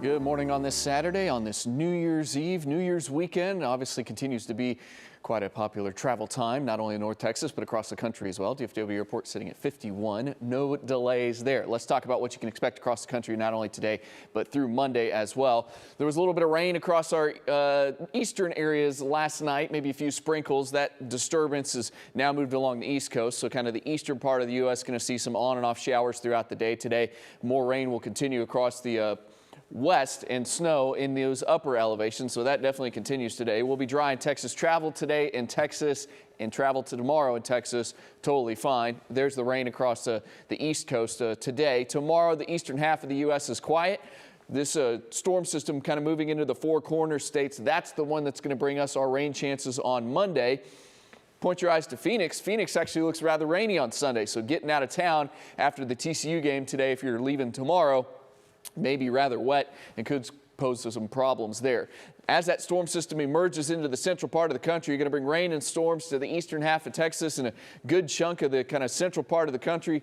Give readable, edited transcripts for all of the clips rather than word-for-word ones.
Good morning on this Saturday, on this New Year's Eve, New Year's weekend. Obviously continues to be quite a popular travel time, not only in North Texas, but across the country as well. DFW Airport sitting at 51. No delays there. Let's talk about what you can expect across the country, not only today, but through Monday as well. There was a little bit of rain across our eastern areas last night, maybe a few sprinkles. That disturbance has now moved along the East Coast, so kind of the eastern part of the U.S. going to see some on and off showers throughout the day today. More rain will continue across the west and snow in those upper elevations, so that definitely continues today. We'll be dry in Texas. Travel today in Texas and travel to tomorrow in Texas, totally fine. There's the rain across the East Coast today. Tomorrow, the eastern half of the U.S. is quiet. This storm system kind of moving into the Four Corners states, that's the one that's going to bring us our rain chances on Monday. Point your eyes to Phoenix. Phoenix actually looks rather rainy on Sunday, so getting out of town after the TCU game today, if you're leaving tomorrow, may be rather wet and could pose some problems there. As that storm system emerges into the central part of the country, you're going to bring rain and storms to the eastern half of Texas and a good chunk of the kind of central part of the country.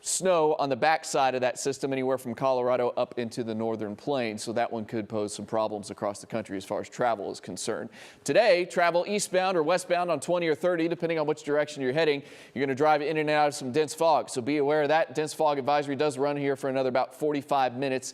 Snow on the backside of that system, anywhere from Colorado up into the northern plains. So that one could pose some problems across the country as far as travel is concerned. Today, travel eastbound or westbound on 20 or 30, depending on which direction you're heading. You're going to drive in and out of some dense fog. So be aware of that. Dense fog advisory does run here for another about 45 minutes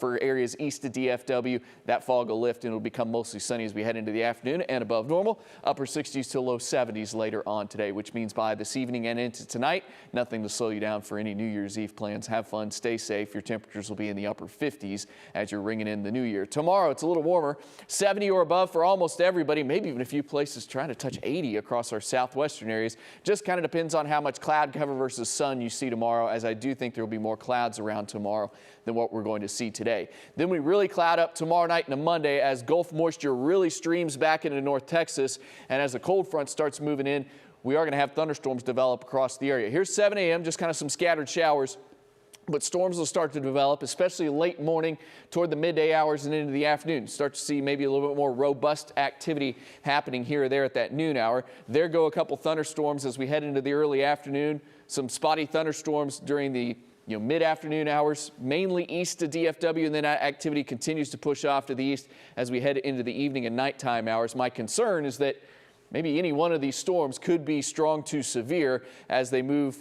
for areas east of DFW. That fog will lift and it'll become mostly sunny as we head into the afternoon and above normal. Upper 60s to low 70s later on today, which means by this evening and into tonight, nothing to slow you down for any New Year's Eve plans. Have fun, stay safe. Your temperatures will be in the upper 50s as you're ringing in the new year. Tomorrow, it's a little warmer, 70 or above for almost everybody, maybe even a few places trying to touch 80 across our southwestern areas. Just kind of depends on how much cloud cover versus sun you see tomorrow, as I do think there will be more clouds around tomorrow than what we're going to see today. Then we really cloud up tomorrow night and a Monday as Gulf moisture really streams back into North Texas, and as the cold front starts moving in, we are going to have thunderstorms develop across the area. Here's 7 a.m., just kind of some scattered showers, but storms will start to develop, especially late morning toward the midday hours and into the afternoon. Start to see maybe a little bit more robust activity happening here or there at that noon hour. There go a couple thunderstorms as we head into the early afternoon. Some spotty thunderstorms during the mid-afternoon hours, mainly east of DFW, and then that activity continues to push off to the east as we head into the evening and nighttime hours. My concern is that maybe any one of these storms could be strong to severe as they move,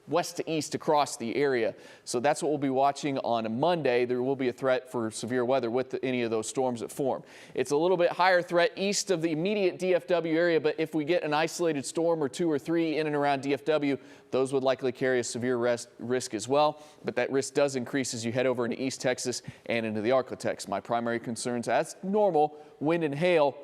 west to east across the area. So that's what we'll be watching on Monday. There will be a threat for severe weather with any of those storms that form. It's a little bit higher threat east of the immediate DFW area, but if we get an isolated storm or two or three in and around DFW, those would likely carry a severe risk as well. But that risk does increase as you head over into East Texas and into the Arklatex. My primary concerns, as normal, wind and hail.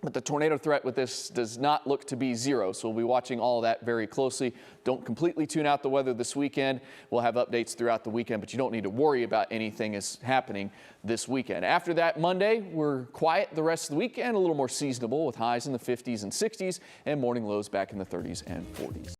But the tornado threat with this does not look to be zero, so we'll be watching all of that very closely. Don't completely tune out the weather this weekend. We'll have updates throughout the weekend, but you don't need to worry about anything is happening this weekend. After that Monday, we're quiet the rest of the weekend, a little more seasonable with highs in the 50s and 60s and morning lows back in the 30s and 40s.